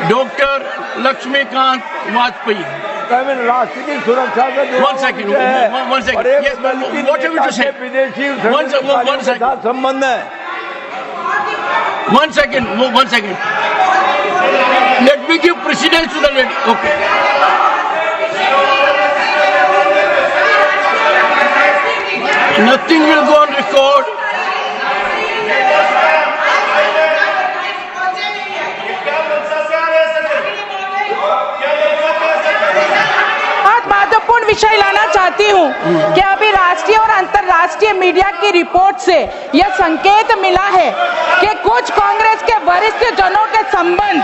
Doctor Laxmikant Vajpayee. राष्ट्र की सुरक्षा का जो One second. Yes, what have you to say? विदेशी One second. संबंध है। One second. Let me give precedence to the lady. Okay. Nothing will go on record. बहुत महत्वपूर्ण विषय लाना चाहती हूँ कि अभी राष्ट्रीय और अंतर्राष्ट्रीय मीडिया की रिपोर्ट से यह संकेत मिला है कि कुछ कांग्रेस के वरिष्ठ जनों के संबंध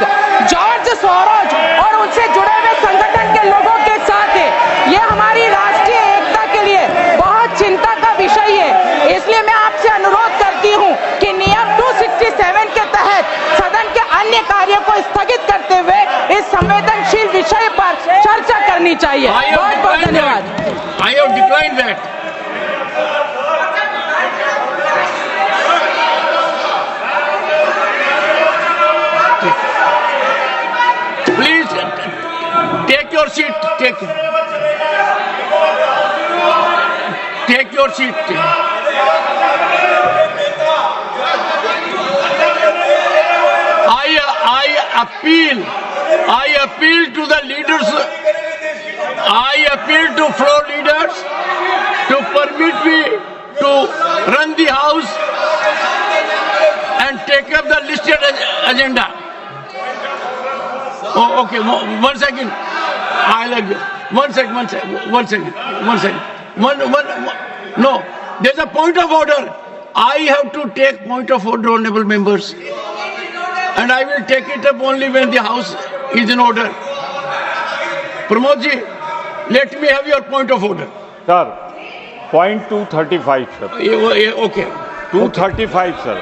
जॉर्ज सोरोज और उनसे जुड़े हुए संगठन के लोगों के साथ है। यह हमारी राष्ट्रीय एकता के लिए बहुत चिंता का विषय है। इसलिए मैं आपसे अनुरोध करती हूँ कि नियम 267 के तहत सदन के अन्य कार्यों को स्थगित करते हुए इस संवेदनशील विषय पर चर्चा करनी चाहिए। बहुत बहुत धन्यवाद। I have declined that. Please take your seat. Take your seat. I appeal to the leaders. I appeal to floor leaders to permit me to run the house and take up the listed agenda. Oh, okay. One second. I'll agree. One second. No, there's a point of order. I have to take point of order, honorable members, and I will take it up only when the house is in order. Pramod ji, let me have your point of order. Sir, point 235 sir. Okay. 235 sir.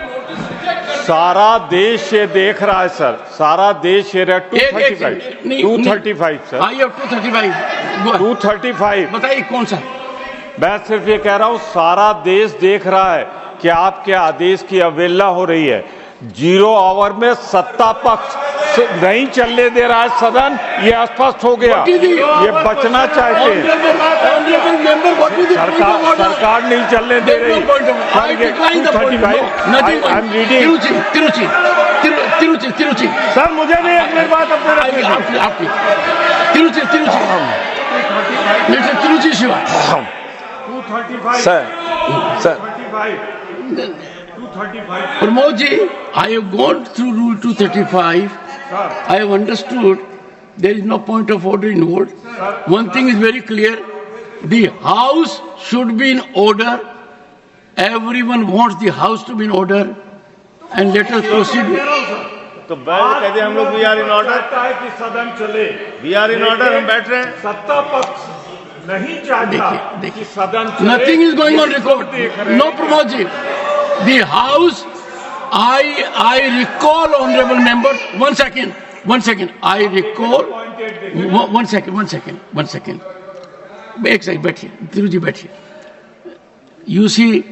सारा देश ये देख रहा है sir, सारा देश ये 235 sir. I have 235. 235। बताइए कौन सा? मैं सिर्फ ये कह रहा हूँ, सारा देश देख रहा है कि आपके आदेश की अवहेलना हो रही है। 0 आवर में सत्ता पक्ष नहीं चलने दे रहा है सदन, ये स्पष्ट हो गया। ये बचना चाहते हैं, सरकार नहीं चलने दे रही। तिरुचि सर, मुझे नहीं अपनी बात आपकी Tiruchi Shiva 235 sir 235 Pramod ji, I have gone through rule 235. I have understood there is no point of order involved. One thing is very clear: the house should be in order. Everyone wants the house to be in order, and let us proceed. तो कहते हम लोग we are in order कि सदन चले, we are in order, हम बैठ रहे हैं। सत्ता पक्ष नहीं चाहता कि सदन चले। Nothing is going on record. No, Pramod ji. The house, I recall, honorable members. One second. I recall. One second. एक second, बैठिए, तिरुजी बैठिए. You see,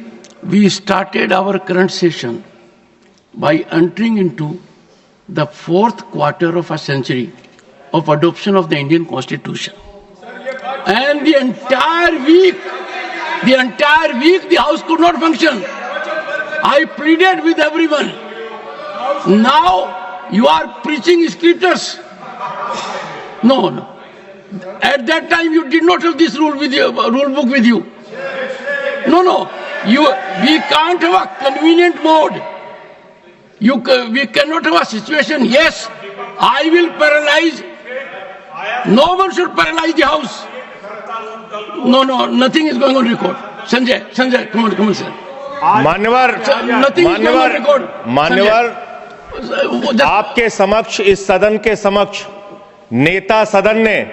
we started our current session by entering into the 4th quarter of a century of adoption of the Indian Constitution. And the entire week, the house could not function. I pleaded with everyone. Now you are preaching scriptures. No. At that time you did not have this rule book with you. No. We can't have a convenient mode. We cannot have a situation. Yes, I will paralyze. No one should paralyze the house. No, nothing is going on record. Sanjay, come on, sir. मान्यवर आपके समक्ष, इस सदन के समक्ष नेता सदन ने,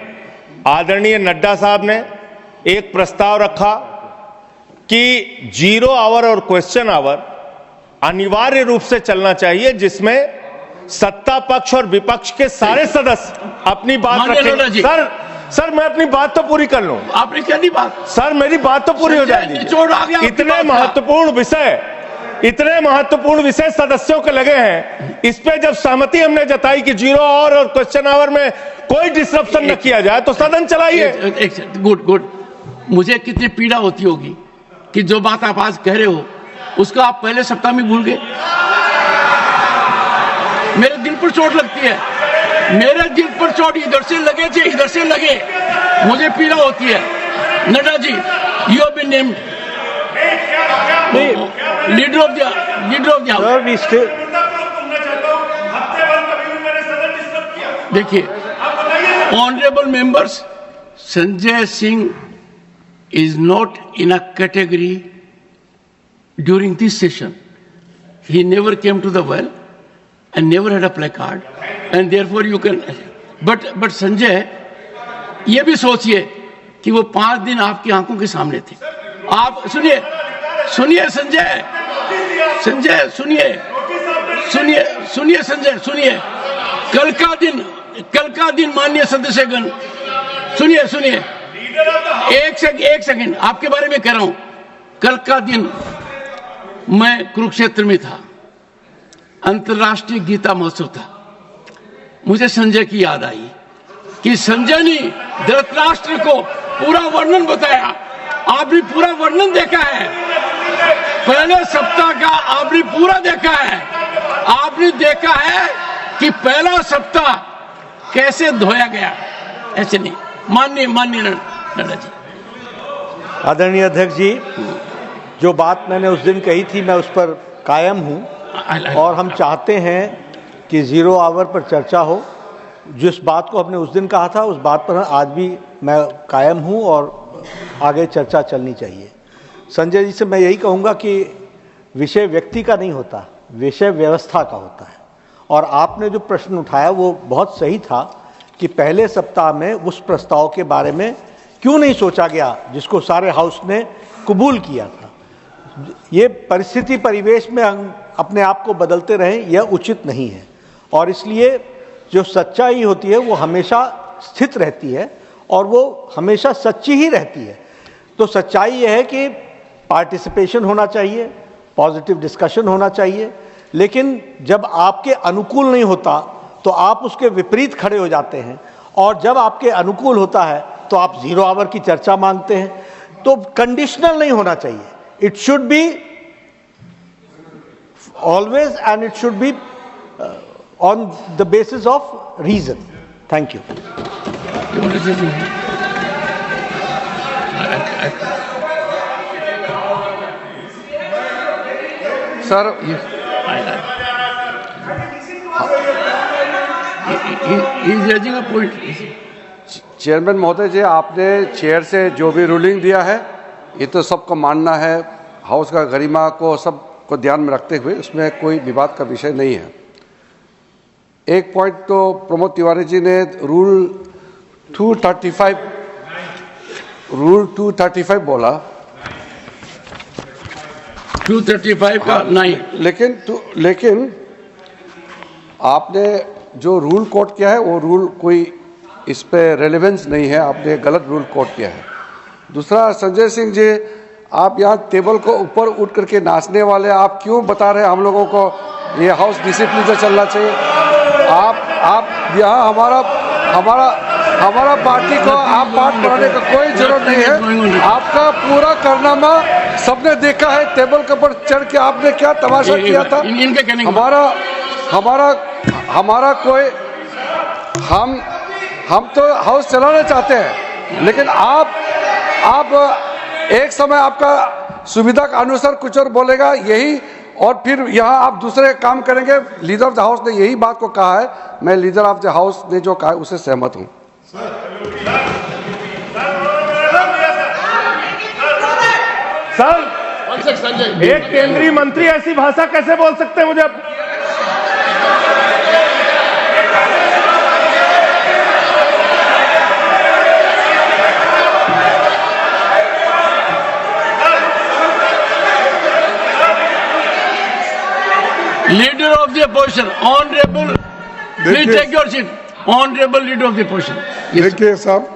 आदरणीय नड्डा साहब ने एक प्रस्ताव रखा कि 0 आवर और क्वेश्चन आवर अनिवार्य रूप से चलना चाहिए, जिसमें सत्ता पक्ष और विपक्ष के सारे सदस्य अपनी बात रखें। सर मैं अपनी बात तो पूरी कर लूं। आपने क्या दी बात? सर मेरी बात तो पूरी हो जाएगी। इतने महत्वपूर्ण विषय इतने महत्वपूर्ण विषय सदस्यों के लगे हैं, इस पे जब सहमति हमने जताई कि 0 आवर और क्वेश्चन आवर में कोई डिसरप्शन न किया जाए तो सदन चलाइए। गुड। मुझे कितनी पीड़ा होती होगी कि जो बात आप आज कह रहे हो उसका आप पहले सप्ताह में भूल गए। मेरे दिल पर चोट लगती है, मेरे दिल पर चोट इधर से लगे थे, इधर से लगे, मुझे पीड़ा होती है। Nadda ji, you have been named leader of the देखिए honourable members, Sanjay Singh is not in a category during this session. He never came to the well and never had a placard, and therefore you can. But Sanjay, ये भी सोचिए कि वो 5 दिन आपकी आंखों के सामने थे। आप सुनिए संजय, सुनिए। कल का दिन माननीय सदस्यगण, सुनिए। एक सेकंड आपके बारे में कह रहा हूं। कल का दिन मैं कुरुक्षेत्र में था, अंतर्राष्ट्रीय गीता महोत्सव था। मुझे संजय की याद आई कि संजय ने धृतराष्ट्र को पूरा वर्णन बताया। आपने पूरा वर्णन देखा है, पहले सप्ताह का आपने पूरा देखा है। आपने देखा है कि पहला सप्ताह कैसे धोया गया, ऐसे नहीं। माननीय नड्डा जी। आदरणीय अध्यक्ष जी, जो बात मैंने उस दिन कही थी मैं उस पर कायम हूं और हम चाहते हैं कि 0 आवर पर चर्चा हो। जिस बात को हमने उस दिन कहा था उस बात पर आज भी मैं कायम हूं और आगे चर्चा चलनी चाहिए। संजय जी से मैं यही कहूंगा कि विषय व्यक्ति का नहीं होता, विषय व्यवस्था का होता है। और आपने जो प्रश्न उठाया वो बहुत सही था कि पहले सप्ताह में उस प्रस्ताव के बारे में क्यों नहीं सोचा गया जिसको सारे हाउस ने कबूल किया था। ये परिस्थिति परिवेश में हम अपने आप को बदलते रहें, यह उचित नहीं है। और इसलिए जो सच्चाई होती है वो हमेशा स्थित रहती है और वो हमेशा सच्ची ही रहती है। तो सच्चाई यह है कि पार्टिसिपेशन होना चाहिए, पॉजिटिव डिस्कशन होना चाहिए, लेकिन जब आपके अनुकूल नहीं होता तो आप उसके विपरीत खड़े हो जाते हैं, और जब आपके अनुकूल होता है तो आप 0 आवर की चर्चा मांगते हैं। तो कंडीशनल नहीं होना चाहिए, it should be always and it should be on the basis of reason. Thank you. Sir, chairman महोदय जी, आपने चेयर से जो भी रूलिंग दिया है ये तो सबको मानना है, हाउस का गरिमा को सबको ध्यान में रखते हुए उसमें कोई विवाद का विषय नहीं है। एक पॉइंट तो प्रमोद तिवारी जी ने रूल 235 बोला, 235 का नहीं, लेकिन आपने जो रूल कोट किया है वो रूल कोई इस पे रेलेवेंस नहीं है, आपने गलत रूल कोट किया है। दूसरा, संजय सिंह जी, आप यहाँ टेबल को ऊपर उठ करके नाचने वाले आप क्यों बता रहे हैं हम लोगों को ये हाउस डिसिप्लिन से चलना चाहिए? आप यहाँ हमारा पार्टी को आप पार्ट बनाने का कोई जरूरत नहीं है। आपका पूरा कारनामा सबने देखा है, टेबल के ऊपर चढ़ के आपने क्या तमाशा किया था। हमारा कोई हम तो हाउस चलाना चाहते हैं, लेकिन आप एक समय आपका सुविधा के अनुसार कुछ और बोलेगा यही, और फिर यहाँ आप दूसरे काम करेंगे। लीडर ऑफ द हाउस ने यही बात को कहा है, मैं लीडर ऑफ द हाउस ने जो कहा है उससे सहमत हूँ। सर, एक केंद्रीय मंत्री ऐसी भाषा कैसे बोल सकते हैं? मुझे Leader of the opposition, honorable, please take your seat. Honorable leader of the opposition. Yes, देखिए साहब,